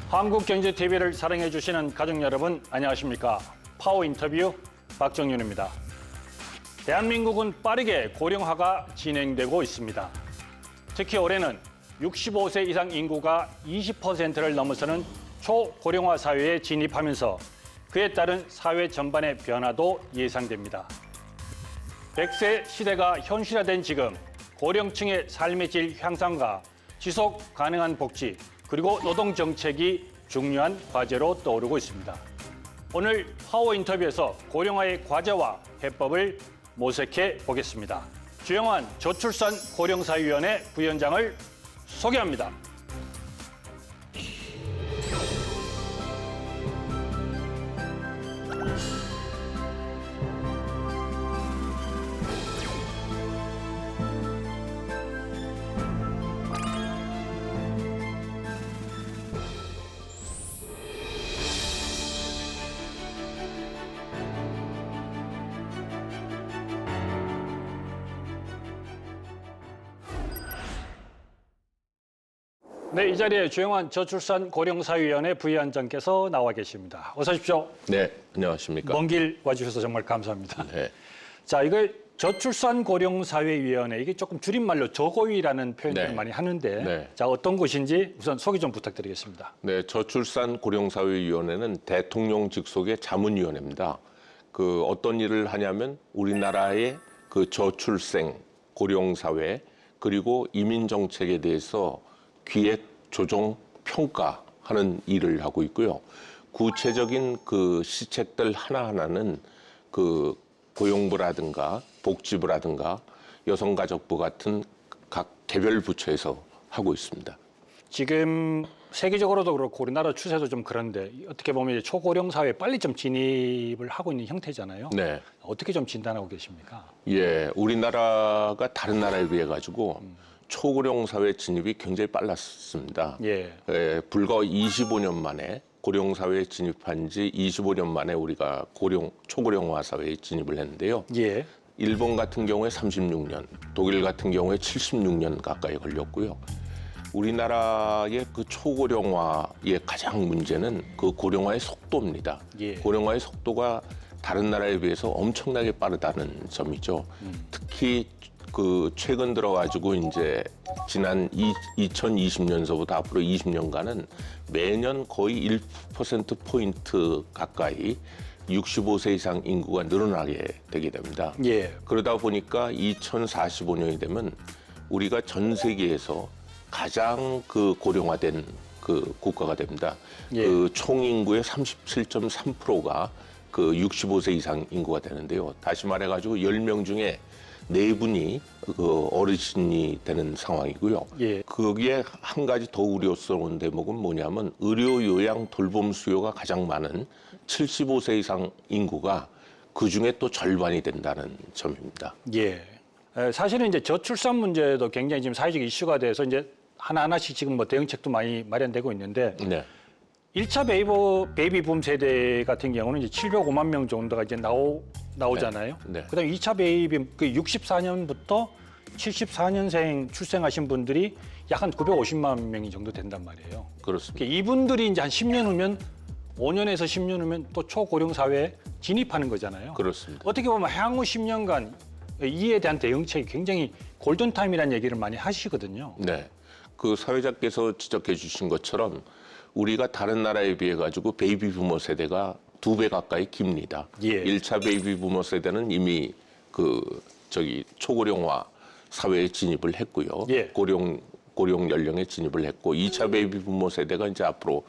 한국경제TV를 사랑해 주시는 가족 여러분 안녕하십니까? 파워 인터뷰 박정윤입니다. 대한민국은 빠르게 고령화가 진행되고 있습니다. 특히 올해는 65세 이상 인구가 20%를 넘어서는 초고령화 사회에 진입하면서 그에 따른 사회 전반의 변화도 예상됩니다. 100세 시대가 현실화된 지금 고령층의 삶의 질 향상과 지속 가능한 복지 그리고 노동 정책이 중요한 과제로 떠오르고 있습니다. 오늘 파워 인터뷰에서 고령화의 과제와 해법을 모색해 보겠습니다. 주영환 저출산 고령사위원회 부위원장을 소개합니다. 네, 이 자리에 주영환 저출산 고령사위원회 부위원장께서 나와 계십니다. 어서 오십시오. 네, 안녕하십니까. 먼 길 와주셔서 정말 감사합니다. 네. 자, 이거 저출산 고령사회위원회, 이게 조금 줄임말로 저고위라는 표현을 네. 많이 하는데, 네. 자, 어떤 곳인지 우선 소개 좀 부탁드리겠습니다. 네, 저출산 고령사회위원회는 대통령 직속의 자문위원회입니다. 어떤 일을 하냐면 우리나라의 저출생 고령사회 그리고 이민 정책에 대해서 기획, 조정, 평가하는 일을 하고 있고요. 구체적인 시책들 하나하나는 고용부라든가 복지부라든가 여성가족부 같은 각 개별 부처에서 하고 있습니다. 지금 세계적으로도 그렇고 우리나라 추세도 좀 그런데 어떻게 보면 이제 초고령 사회에 빨리 좀 진입을 하고 있는 형태잖아요. 네. 어떻게 좀 진단하고 계십니까? 예, 우리나라가 다른 나라에 비해 가지고 초고령 사회 진입이 굉장히 빨랐습니다. 예. 불과 25년 만에 고령 사회에 진입한 지 25년 만에 우리가 초고령화 사회에 진입을 했는데요. 예. 일본 같은 경우에 36년, 독일 같은 경우에 76년 가까이 걸렸고요. 우리나라의 초고령화의 가장 문제는 고령화의 속도입니다. 예. 고령화의 속도가 다른 나라에 비해서 엄청나게 빠르다는 점이죠. 특히 최근 들어가지고 이제 지난 2020년서부터 앞으로 20년간은 매년 거의 1%포인트 가까이 65세 이상 인구가 늘어나게 되게 됩니다. 예. 그러다 보니까 2045년이 되면 우리가 전 세계에서 가장 고령화된 국가가 됩니다. 예. 총 인구의 37.3%가 65세 이상 인구가 되는데요. 다시 말해가지고 10명 중에 4분이 어르신이 되는 상황이고요. 예. 거기에 한 가지 더 우려스러운 대목은 뭐냐면 의료, 요양, 돌봄 수요가 가장 많은 75세 이상 인구가 그중에 또 절반이 된다는 점입니다. 예. 사실은 이제 저출산 문제도 굉장히 지금 사회적 이슈가 돼서 이제 하나하나씩 지금 대응책도 많이 마련되고 있는데 네. 1차 베이비 붐 세대 같은 경우는 이제 705만 명 정도가 이제 나오잖아요. 네. 네. 그다음에 2차 베이비 64년부터 74년생 출생하신 분들이 약 한 950만 명이 정도 된단 말이에요. 그렇습니다. 그러니까 이분들이 이제 한 10년 후면 5년에서 10년 후면 또 초고령 사회에 진입하는 거잖아요. 그렇습니다. 어떻게 보면 향후 10년간 이에 대한 대응책이 굉장히 골든타임이라는 얘기를 많이 하시거든요. 네. 사회자께서 지적해 주신 것처럼 우리가 다른 나라에 비해 가지고 베이비 부머 세대가 2배 가까이 깁니다. 예. 1차 베이비 부머 세대는 이미 초고령화 사회에 진입을 했고요. 예. 고령 연령에 진입을 했고 2차 베이비 부머 세대가 이제 앞으로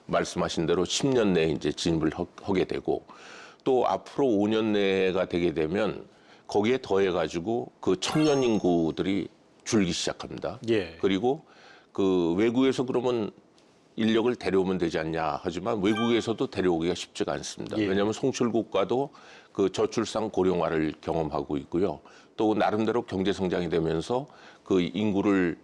말씀하신 대로 10년 내에 이제 진입을 하게 되고 또 앞으로 5년 내가 되게 되면 거기에 더해 가지고 청년 인구들이 줄기 시작합니다. 예. 그리고 외국에서 그러면 인력을 데려오면 되지 않냐 하지만 외국에서도 데려오기가 쉽지가 않습니다. 예. 왜냐하면 송출국가도 저출산 고령화를 경험하고 있고요. 또 나름대로 경제 성장이 되면서 인구를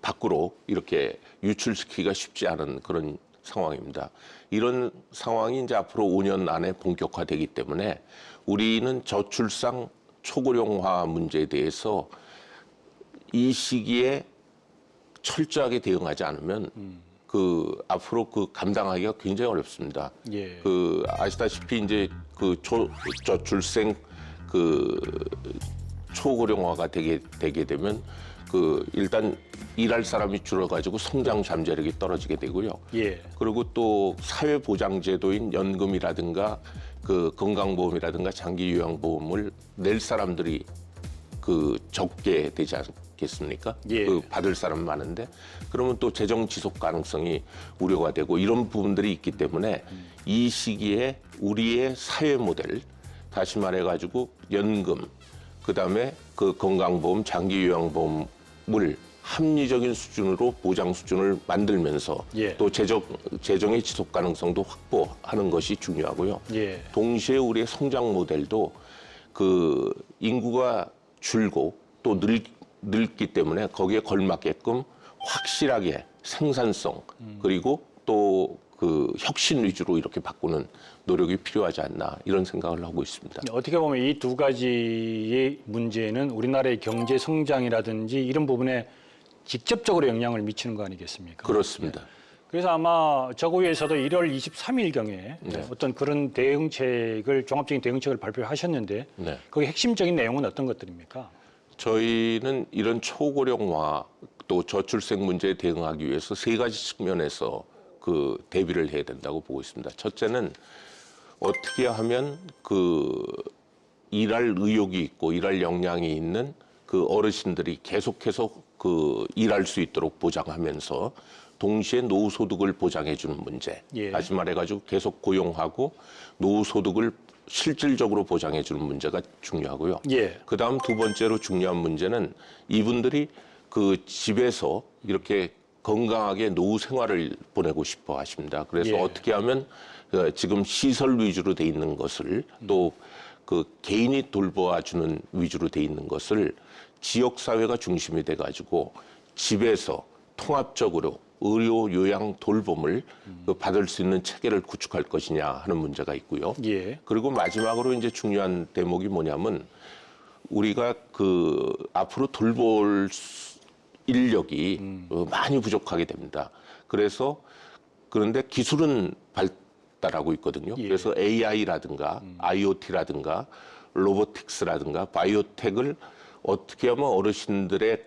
밖으로 이렇게 유출시키기가 쉽지 않은 그런 상황입니다. 이런 상황이 이제 앞으로 5년 안에 본격화되기 때문에 우리는 저출산 초고령화 문제에 대해서 이 시기에 철저하게 대응하지 않으면 그 앞으로 그 감당하기가 굉장히 어렵습니다. 예. 그 아시다시피 이제 그 저출생 그 초고령화가 되게 되면 그 일단 일할 사람이 줄어가지고 성장 잠재력이 떨어지게 되고요. 예. 그리고 또 사회보장제도인 연금이라든가 그 건강보험이라든가 장기요양보험을 낼 사람들이 그 적게 되지 않겠습니까? 예. 그 받을 사람 많은데 그러면 또 재정 지속 가능성이 우려가 되고 이런 부분들이 있기 때문에 이 시기에 우리의 사회 모델 다시 말해가지고 연금 그다음에 그 건강보험 장기요양보험을 합리적인 수준으로 보장 수준을 만들면서 예. 또 재정의 지속 가능성도 확보하는 것이 중요하고요. 예. 동시에 우리의 성장 모델도 그 인구가 줄고 또 늙기 때문에 거기에 걸맞게끔 확실하게 생산성 그리고 또 그 혁신 위주로 이렇게 바꾸는 노력이 필요하지 않나 이런 생각을 하고 있습니다. 어떻게 보면 이 두 가지의 문제는 우리나라의 경제 성장이라든지 이런 부분에 직접적으로 영향을 미치는 거 아니겠습니까? 그렇습니다. 그래서 아마 저고위에서도 1월 23일경에 네. 어떤 그런 대응책을 종합적인 대응책을 발표하셨는데 네. 거기 핵심적인 내용은 어떤 것들입니까? 저희는 이런 초고령화 또 저출생 문제에 대응하기 위해서 세 가지 측면에서 그 대비를 해야 된다고 보고 있습니다. 첫째는 어떻게 하면 그 일할 의욕이 있고 일할 역량이 있는 그 어르신들이 계속해서 그 일할 수 있도록 보장하면서 동시에 노후소득을 보장해주는 문제. 예. 다시 말해가지고 계속 고용하고 노후소득을 실질적으로 보장해주는 문제가 중요하고요. 예. 그다음 두 번째로 중요한 문제는 이분들이 그 집에서 이렇게 건강하게 노후 생활을 보내고 싶어 하십니다. 그래서 예. 어떻게 하면 지금 시설 위주로 돼 있는 것을 또 그 개인이 돌보아주는 위주로 돼 있는 것을 지역사회가 중심이 돼가지고 집에서 통합적으로 의료, 요양, 돌봄을 그 받을 수 있는 체계를 구축할 것이냐 하는 문제가 있고요. 예. 그리고 마지막으로 이제 중요한 대목이 뭐냐면 우리가 그 앞으로 돌볼 인력이 많이 부족하게 됩니다. 그런데 기술은 발달하고 있거든요. 예. 그래서 AI라든가 IoT라든가 로보틱스라든가 바이오텍을 어떻게 하면 어르신들의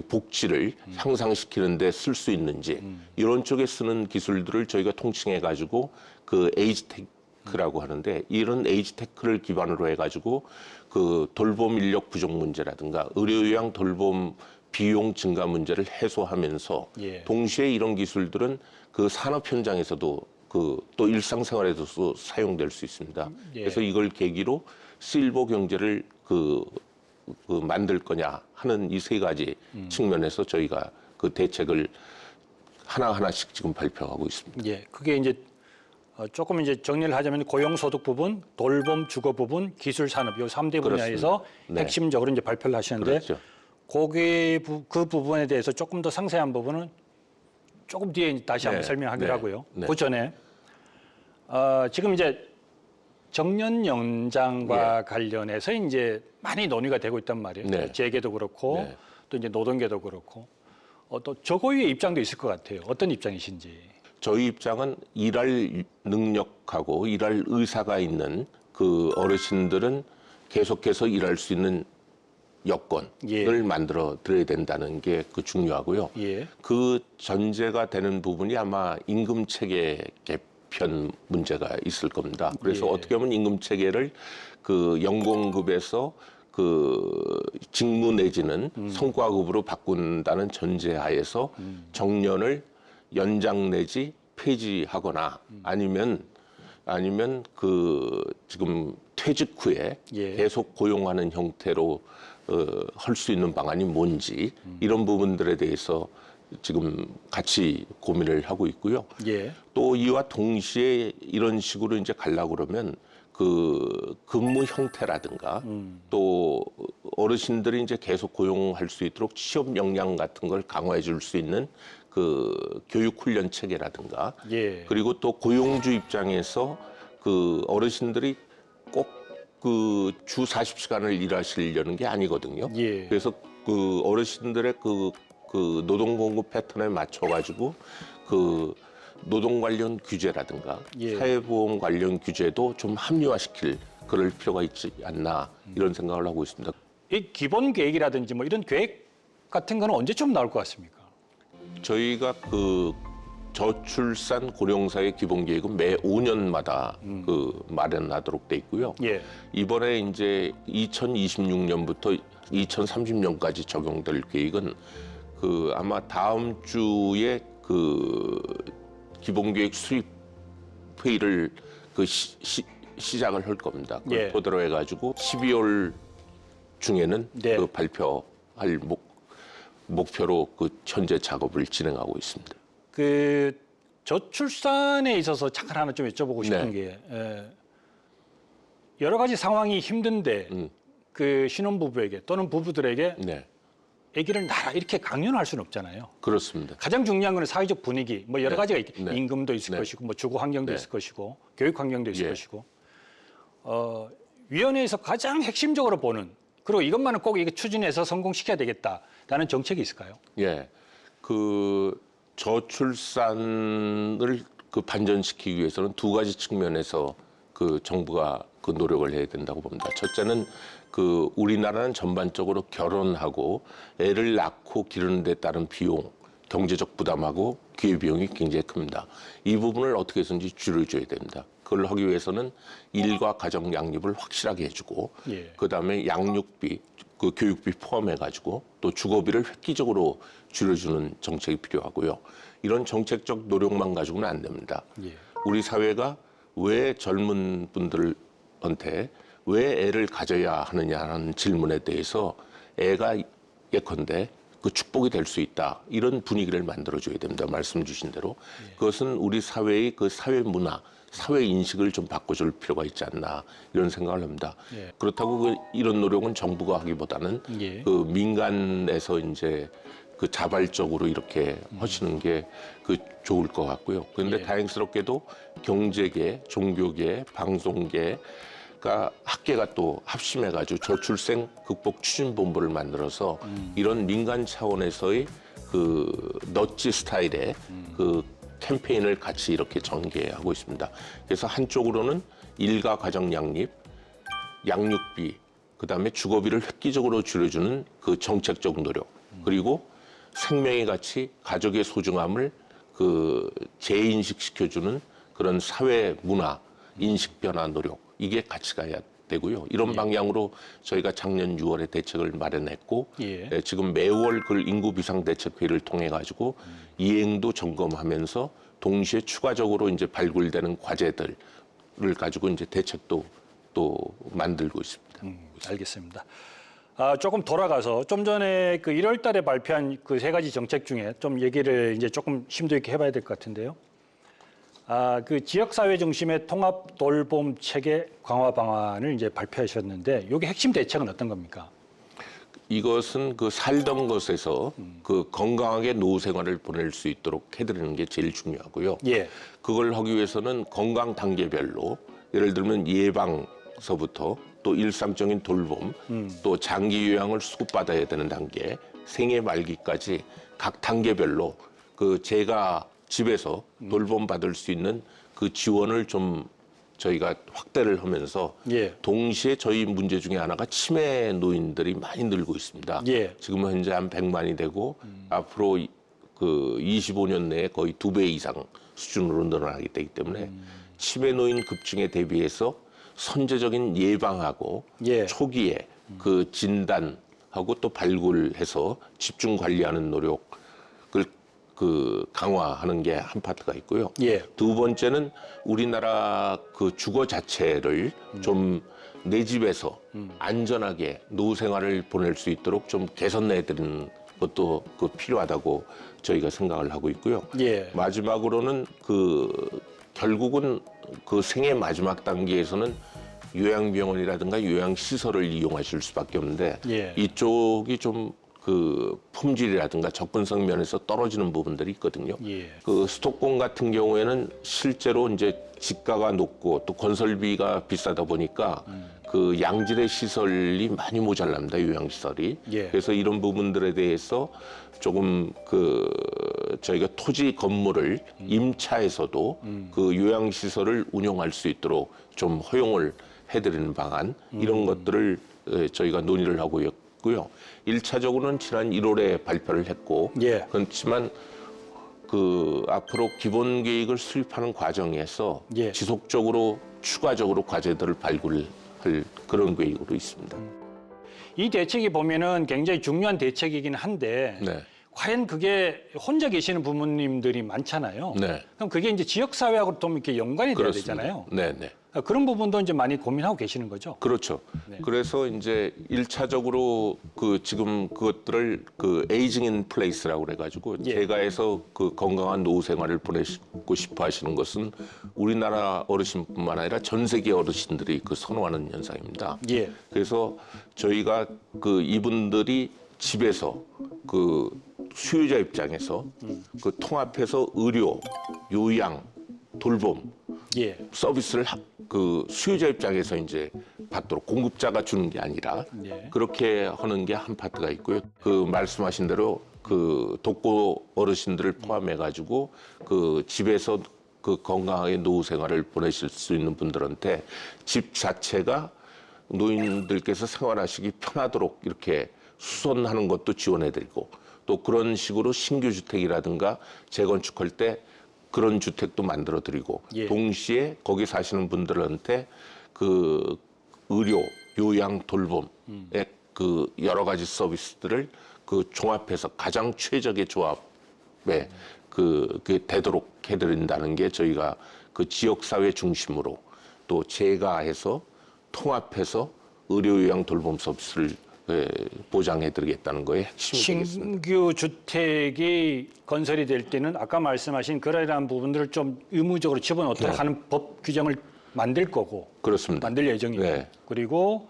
복지를 향상시키는 데 쓸 수 있는지 이런 쪽에 쓰는 기술들을 저희가 통칭해 가지고 그 에이지테크라고 하는데 이런 에이지테크를 기반으로 해 가지고 그 돌봄 인력 부족 문제라든가 의료요양 돌봄 비용 증가 문제를 해소하면서 예. 동시에 이런 기술들은 그 산업 현장에서도 또 일상생활에도 사용될 수 있습니다. 예. 그래서 이걸 계기로 실버 경제를 만들 거냐 하는 이 세 가지 측면에서 저희가 그 대책을 하나하나씩 지금 발표하고 있습니다. 예. 그게 이제 조금 이제 정리를 하자면 고용소득 부분, 돌봄, 주거 부분, 기술 산업 요 3대 분야에서 네. 핵심적으로 이제 발표를 하시는데 그렇죠. 그 부분에 대해서 조금 더 상세한 부분은 조금 뒤에 다시 한번 네. 설명하기로 네. 하고요. 네. 그 전에 지금 이제 정년 연장과 관련해서 이제 많이 논의가 되고 있단 말이에요. 네. 재계도 그렇고 네. 또 이제 노동계도 그렇고 또 저고위의 입장도 있을 것 같아요. 어떤 입장이신지. 저희 입장은 일할 능력하고 일할 의사가 있는 그 어르신들은 계속해서 일할 수 있는 여건을 예. 만들어 드려야 된다는 게 중요하고요. 예. 그 전제가 되는 부분이 아마 임금 체계 개편 문제가 있을 겁니다. 그래서 예. 어떻게 하면 임금 체계를 그 연공급에서 그 직무 내지는 성과급으로 바꾼다는 전제하에서 정년을 연장 내지 폐지하거나 아니면 지금 퇴직 후에 예. 계속 고용하는 형태로 할 수 있는 방안이 뭔지 이런 부분들에 대해서 지금 같이 고민을 하고 있고요. 예. 또 이와 동시에 이런 식으로 이제 가려고 그러면 그 근무 형태라든가 또 어르신들이 이제 계속 고용할 수 있도록 취업 역량 같은 걸 강화해 줄 수 있는 그 교육 훈련 체계라든가 예. 그리고 또 고용주 입장에서 그 어르신들이 꼭 그 주 40시간을 일하시려는 게 아니거든요. 예. 그래서 그 어르신들의 그 그 노동 공급 패턴에 맞춰 가지고 그 노동 관련 규제라든가 예. 사회보험 관련 규제도 좀 합리화시킬 그럴 필요가 있지 않나 이런 생각을 하고 있습니다. 이 기본 계획이라든지 뭐 이런 계획 같은 거는 언제쯤 나올 것 같습니까? 저희가 그 저출산 고령사회 기본 계획은 매 5년마다 그 마련하도록 돼 있고요. 예. 이번에 이제 2026년부터 2030년까지 적용될 계획은 그 아마 다음 주에 그 기본계획 수립 회의를 그 시작을 할 겁니다. 그걸 예. 토대로 해가지고 12월 중에는 네. 그 발표할 목표로 그 현재 작업을 진행하고 있습니다. 그 저출산에 있어서 잠깐 하나 좀 여쭤보고 싶은 네. 게 여러 가지 상황이 힘든데 그 신혼부부에게 또는 부부들에게 네, 아기를 낳아라 이렇게 강요할 수는 없잖아요. 그렇습니다. 가장 중요한 거는 사회적 분위기, 뭐 여러 네. 가지가 있, 네. 임금도 있을 네. 것이고, 뭐 주거 환경도 네. 있을 것이고, 교육 환경도 있을 예. 것이고, 위원회에서 가장 핵심적으로 보는 그리고 이것만은 꼭 이거 추진해서 성공시켜야 되겠다라는 정책이 있을까요? 예, 그 저출산을 그 반전시키기 위해서는 두 가지 측면에서 그 정부가 그 노력을 해야 된다고 봅니다. 첫째는 그 우리나라는 전반적으로 결혼하고 애를 낳고 기르는 데 따른 비용, 경제적 부담하고 기회비용이 굉장히 큽니다. 이 부분을 어떻게 해서든지 줄여줘야 됩니다. 그걸 하기 위해서는 일과 가정 양립을 확실하게 해주고, 예. 그다음에 양육비, 그 교육비 포함해가지고 또 주거비를 획기적으로 줄여주는 정책이 필요하고요. 이런 정책적 노력만 가지고는 안 됩니다. 예. 우리 사회가 왜 젊은 분들한테 왜 애를 가져야 하느냐는 질문에 대해서 애가 예컨대 그 축복이 될 수 있다. 이런 분위기를 만들어줘야 됩니다. 말씀 주신 대로. 그것은 우리 사회의 그 사회 문화, 사회 인식을 좀 바꿔줄 필요가 있지 않나 이런 생각을 합니다. 예. 그렇다고 이런 노력은 정부가 하기보다는 예. 그 민간에서 이제 그 자발적으로 이렇게 하시는 게 그 좋을 것 같고요. 그런데 예. 다행스럽게도 경제계, 종교계, 방송계가 학계가 또 합심해가지고 저출생 극복 추진본부를 만들어서 이런 민간 차원에서의 그 넛지 스타일의 그 캠페인을 같이 이렇게 전개하고 있습니다. 그래서 한쪽으로는 일가 가정 양립, 양육비, 그다음에 주거비를 획기적으로 줄여주는 그 정책적 노력, 그리고 생명의 가치, 가족의 소중함을 그 재인식시켜주는 그런 사회 문화, 인식 변화 노력, 이게 같이 가야 되고요. 이런 방향으로 저희가 작년 6월에 대책을 마련했고, 예. 지금 매월 그 인구 비상 대책 회의를 통해 가지고 이행도 점검하면서 동시에 추가적으로 이제 발굴되는 과제들을 가지고 이제 대책도 또 만들고 있습니다. 알겠습니다. 조금 돌아가서 좀 전에 그 1월 달에 발표한 그 세 가지 정책 중에 좀 얘기를 이제 조금 심도 있게 해봐야 될 것 같은데요. 그 지역사회 중심의 통합 돌봄 체계 강화 방안을 이제 발표하셨는데, 이게 핵심 대책은 어떤 겁니까? 이것은 그 살던 곳에서 그 건강하게 노후 생활을 보낼 수 있도록 해드리는 게 제일 중요하고요. 예. 그걸 하기 위해서는 건강 단계별로 예를 들면 예방서부터 또 일상적인 돌봄, 또 장기 요양을 수급받아야 되는 단계, 생애 말기까지 각 단계별로 그 제가 집에서 돌봄 받을 수 있는 그 지원을 좀 저희가 확대를 하면서 예. 동시에 저희 문제 중에 하나가 치매 노인들이 많이 늘고 있습니다. 예. 지금 현재 한 100만이 되고 앞으로 그 25년 내에 거의 2배 이상 수준으로 늘어나게 되기 때문에 치매 노인 급증에 대비해서 선제적인 예방하고 예. 초기에 그 진단하고 또 발굴해서 집중 관리하는 노력을 그 강화하는 게 한 파트가 있고요. 예. 두 번째는 우리나라 그 주거 자체를 좀 내 집에서 안전하게 노후 생활을 보낼 수 있도록 좀 개선해 드리는 것도 그 필요하다고 저희가 생각을 하고 있고요. 예. 마지막으로는 그 결국은 그 생애 마지막 단계에서는 요양병원이라든가 요양시설을 이용하실 수밖에 없는데 예. 이쪽이 좀 그 품질이라든가 접근성 면에서 떨어지는 부분들이 있거든요. 예. 그 수도권 같은 경우에는 실제로 이제 지가가 높고 또 건설비가 비싸다 보니까 그 양질의 시설이 많이 모자랍니다. 요양시설이. 예. 그래서 이런 부분들에 대해서 조금 그 저희가 토지 건물을 임차해서도 그 요양시설을 운영할 수 있도록 좀 허용을 해드리는 방안 이런 것들을 저희가 논의를 하고 있고요. 1차적으로는 지난 1월에 발표를 했고 예. 그렇지만 그 앞으로 기본 계획을 수립하는 과정에서 예. 지속적으로 추가적으로 과제들을 발굴할 그런 계획으로 있습니다. 이 대책이 보면은 굉장히 중요한 대책이긴 한데 네. 과연 그게 혼자 계시는 부모님들이 많잖아요. 네. 그럼 그게 이제 지역 사회하고 좀 이렇게 연관이 돼야 그렇습니다. 되잖아요. 네, 네. 그런 부분도 이제 많이 고민하고 계시는 거죠. 그렇죠. 네. 그래서 이제 1차적으로 그 지금 그것들을 그 에이징 인 플레이스라고 그래가지고 예. 제가에서 그 건강한 노후 생활을 보내고 싶어 하시는 것은 우리나라 어르신뿐만 아니라 전 세계 어르신들이 그 선호하는 현상입니다. 예. 그래서 저희가 그 이분들이 집에서 그 수요자 입장에서 그 통합해서 의료, 요양, 돌봄 예. 서비스를 그 수요자 입장에서 이제 받도록 공급자가 주는 게 아니라 예. 그렇게 하는 게 한 파트가 있고요. 그 말씀하신 대로 그 독거 어르신들을 포함해 가지고 그 집에서 그 건강하게 노후 생활을 보내실 수 있는 분들한테 집 자체가 노인들께서 생활하시기 편하도록 이렇게 수선하는 것도 지원해드리고 또 그런 식으로 신규 주택이라든가 재건축할 때 그런 주택도 만들어드리고 예. 동시에 거기 사시는 분들한테 그 의료, 요양, 돌봄의 그 여러 가지 서비스들을 그 종합해서 가장 최적의 조합에 그게 되도록 해드린다는 게 저희가 그 지역사회 중심으로 또 제가 해서 통합해서 의료, 요양, 돌봄 서비스를 보장해드리겠다는 거에 핵심이 되겠습니다. 신규 주택이 건설이 될 때는 아까 말씀하신 그러한 부분들을 좀 의무적으로 집어넣도록 네. 하는 법 규정을 만들 거고 그렇습니다. 만들 예정이고 네. 그리고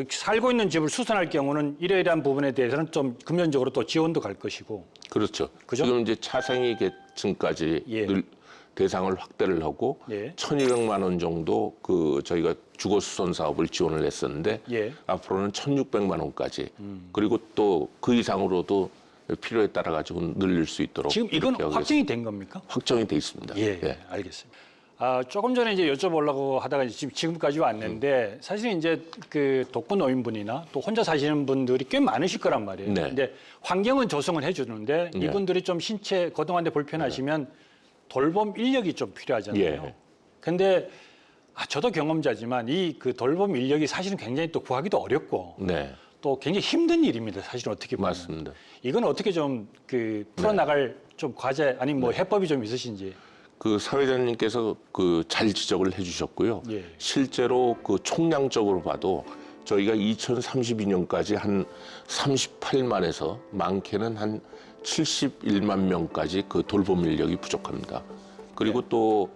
살고 있는 집을 수선할 경우는 이러이러한 부분에 대해서는 좀 금전적으로 또 지원도 갈 것이고 그렇죠. 그죠? 지금 이제 차생위 계층까지 예. 늘 대상을 확대를 하고 예. 1,200만 원 정도 그 저희가 주거 수선 사업을 지원을 했었는데 예. 앞으로는 1,600만 원까지 그리고 또 그 이상으로도 필요에 따라 가지고 늘릴 수 있도록 지금 이건 이렇게 확정이 된 겁니까? 확정이 돼 있습니다. 예, 알겠습니다. 조금 전에 이제 여쭤보려고 하다가 지금까지 왔는데 사실은 이제 그 독거 노인분이나 또 혼자 사시는 분들이 꽤 많으실 거란 말이에요. 네. 근데 환경은 조성을 해주는데 네. 이분들이 좀 신체 거동하는데 불편하시면 돌봄 인력이 좀 필요하잖아요. 예. 근데 저도 경험자지만 이 그 돌봄 인력이 사실은 굉장히 또 구하기도 어렵고 네, 또 굉장히 힘든 일입니다. 사실은 어떻게 보면. 맞습니다. 이건 어떻게 좀 그 풀어나갈 좀 과제 아니면 뭐 해법이 좀 있으신지. 그 사회자님께서 그 잘 지적을 해주셨고요. 예. 실제로 그 총량적으로 봐도 저희가 2032년까지 한 38만에서 많게는 한 71만 명까지 그 돌봄 인력이 부족합니다. 그리고 또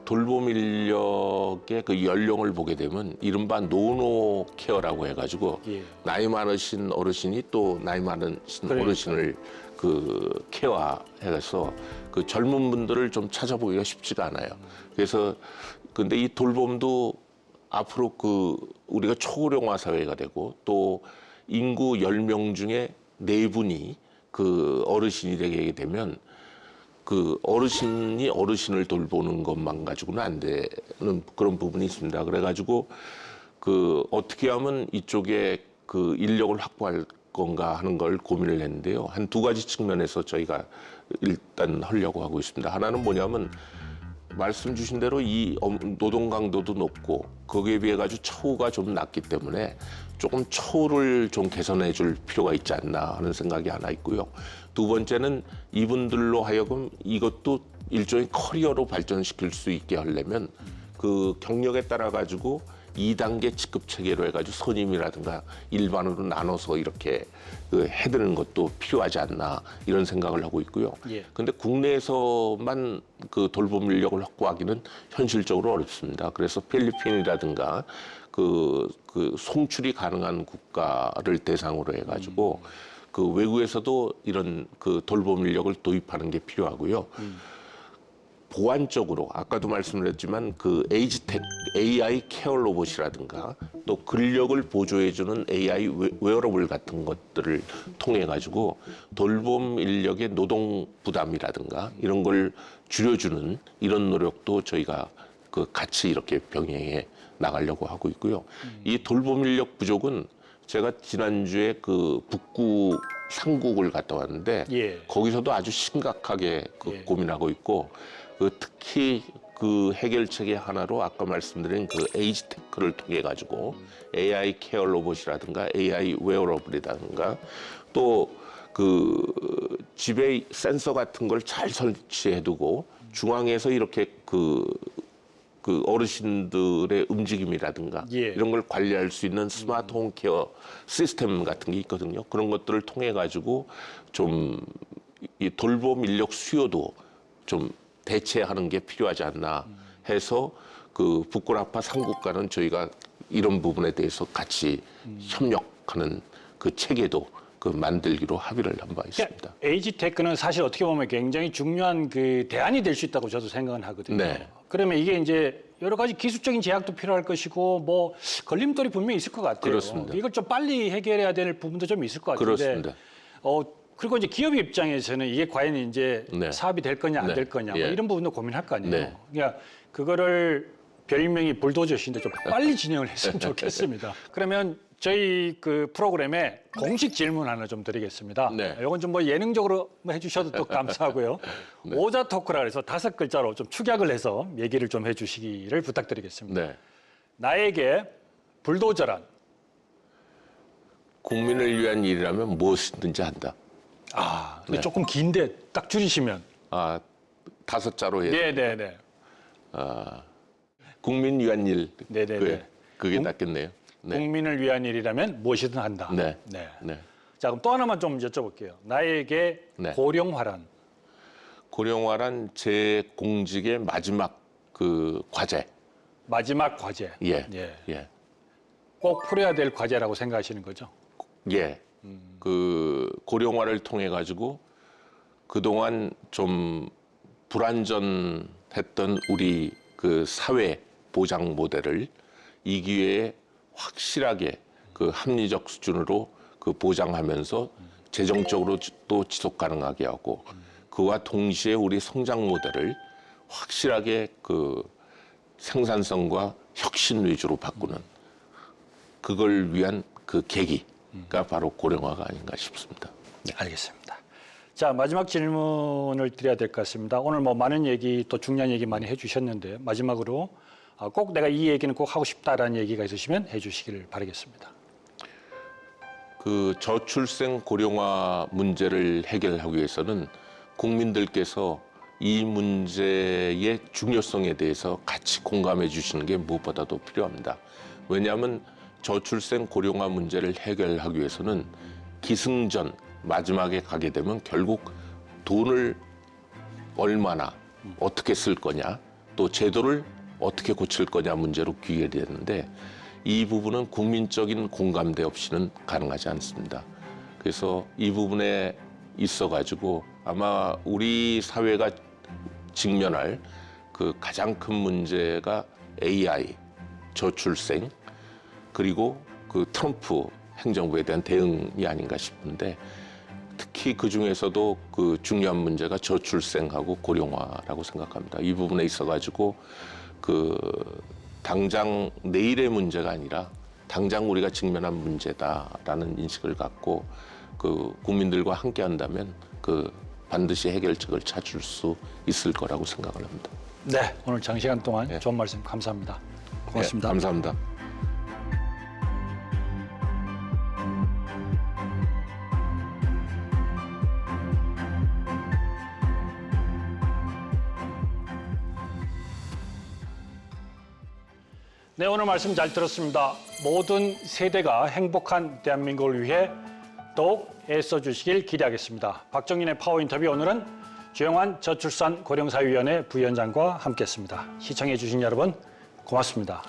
돌봄 인력의 그 연령을 보게 되면 이른바 노노 케어라고 해가지고 예. 나이 많으신 어르신이 또 나이 많으신 그러니까요. 어르신을 그 케어해서 그 젊은 분들을 좀 찾아보기가 쉽지가 않아요. 그래서 근데 이 돌봄도 앞으로 그 우리가 초고령화 사회가 되고 또 인구 10명 중에 4분이 그 어르신이 되게 되면 그 어르신이 어르신을 돌보는 것만 가지고는 안 되는 그런 부분이 있습니다. 그래가지고 그 어떻게 하면 이쪽에 그 인력을 확보할 건가 하는 걸 고민을 했는데요. 한 2가지 측면에서 저희가 일단 하려고 하고 있습니다. 하나는 뭐냐면 말씀 주신 대로 이 노동 강도도 높고 거기에 비해 가지고 처우가 좀 낮기 때문에 조금 처우를 좀 개선해 줄 필요가 있지 않나 하는 생각이 하나 있고요. 두 번째는 이분들로 하여금 이것도 일종의 커리어로 발전시킬 수 있게 하려면 그 경력에 따라 가지고 2단계 직급 체계로 해가지고 선임이라든가 일반으로 나눠서 이렇게 그 해드리는 것도 필요하지 않나 이런 생각을 하고 있고요. 예. 근데 국내에서만 그 돌봄 인력을 확보하기는 현실적으로 어렵습니다. 그래서 필리핀이라든가 그 송출이 가능한 국가를 대상으로 해가지고 그 외국에서도 이런 그 돌봄 인력을 도입하는 게 필요하고요. 보완적으로 아까도 말씀드렸지만 그 에이지텍 AI 케어 로봇이라든가 또 근력을 보조해주는 AI 웨어러블 같은 것들을 통해 가지고 돌봄 인력의 노동 부담이라든가 이런 걸 줄여주는 이런 노력도 저희가 그 같이 이렇게 병행해 나가려고 하고 있고요. 이 돌봄 인력 부족은 제가 지난주에 그 북구 상국을 갔다 왔는데 예. 거기서도 아주 심각하게 고민하고 있고 특히 그 해결책의 하나로 아까 말씀드린 그 에이지테크를 통해 가지고 AI 케어 로봇이라든가 AI 웨어러블이라든가 또 그 집에 센서 같은 걸 잘 설치해두고 중앙에서 이렇게 그 어르신들의 움직임이라든가 예. 이런 걸 관리할 수 있는 스마트 홈 케어 시스템 같은 게 있거든요. 그런 것들을 통해 가지고 좀 이 돌봄 인력 수요도 좀 대체하는 게 필요하지 않나 해서 그 북구라파 상국과는 저희가 이런 부분에 대해서 같이 협력하는 그 체계도 그 만들기로 합의를 한 바 있습니다. 에이지테크는 사실 어떻게 보면 굉장히 중요한 그 대안이 될 수 있다고 저도 생각은 하거든요. 네. 그러면 이게 이제 여러 가지 기술적인 제약도 필요할 것이고 뭐 걸림돌이 분명히 있을 것 같아요. 그렇습니다. 이걸 좀 빨리 해결해야 될 부분도 좀 있을 것 같은데. 그렇습니다. 그리고 이제 기업 입장에서는 이게 과연 이제 네. 사업이 될 거냐 안 네. 될 거냐 뭐 예. 이런 부분도 고민할 거 아니에요. 네. 그러니까 그거를 별명이 불도저신데 좀 빨리 진행을 했으면 좋겠습니다. 그러면 저희 그 프로그램에 공식 질문 하나 좀 드리겠습니다. 네. 이건 좀 뭐 예능적으로 뭐 해주셔도 또 감사하고요. 네. 오자 토크라 해서 5글자로 좀 축약을 해서 얘기를 좀 해주시기를 부탁드리겠습니다. 네. 나에게 불도저란? 국민을 위한 일이라면 무엇이든지 한다. 근데 네. 조금 긴데 딱 줄이시면. 5자로 해야 돼. 네네네. 국민 위한 일. 네네네. 그게 낫겠네요. 네. 국민을 위한 일이라면 무엇이든 한다. 네. 네. 네. 자, 그럼 또 하나만 좀 여쭤볼게요. 나에게 네. 고령화란? 고령화란 제 공직의 마지막 그 과제. 마지막 과제. 예. 예. 예. 꼭 풀어야 될 과제라고 생각하시는 거죠? 예. 그 고령화를 통해 가지고 그동안 좀 불완전했던 우리 그 사회 보장 모델을 이 기회에 확실하게 그 합리적 수준으로 그 보장하면서 재정적으로 또 지속 가능하게 하고 그와 동시에 우리 성장 모델을 확실하게 그 생산성과 혁신 위주로 바꾸는 그걸 위한 그 계기가 바로 고령화가 아닌가 싶습니다. 네, 알겠습니다. 자, 마지막 질문을 드려야 될 것 같습니다. 오늘 뭐 많은 얘기 또 중요한 얘기 많이 해주셨는데 마지막으로 꼭 내가 이 얘기는 꼭 하고 싶다라는 얘기가 있으시면 해주시기를 바라겠습니다. 그 저출생 고령화 문제를 해결하기 위해서는 국민들께서 이 문제의 중요성에 대해서 같이 공감해 주시는 게 무엇보다도 필요합니다. 왜냐하면 저출생 고령화 문제를 해결하기 위해서는 기승전 마지막에 가게 되면 결국 돈을 얼마나 어떻게 쓸 거냐 또 제도를 어떻게 고칠 거냐 문제로 귀결되는데 이 부분은 국민적인 공감대 없이는 가능하지 않습니다. 그래서 이 부분에 있어가지고 아마 우리 사회가 직면할 그 가장 큰 문제가 AI, 저출생, 그리고 그 트럼프 행정부에 대한 대응이 아닌가 싶은데 특히 그 중에서도 그 중요한 문제가 저출생하고 고령화라고 생각합니다. 이 부분에 있어가지고 그 당장 내일의 문제가 아니라 당장 우리가 직면한 문제다라는 인식을 갖고 그 국민들과 함께 한다면 그 반드시 해결책을 찾을 수 있을 거라고 생각을 합니다. 네, 오늘 장시간 동안 네. 좋은 말씀 감사합니다. 고맙습니다. 네, 감사합니다. 네, 오늘 말씀 잘 들었습니다. 모든 세대가 행복한 대한민국을 위해 더욱 애써주시길 기대하겠습니다. 박정인의 파워 인터뷰 오늘은 조영환 저출산 고령사위원회 부위원장과 함께했습니다. 시청해주신 여러분 고맙습니다.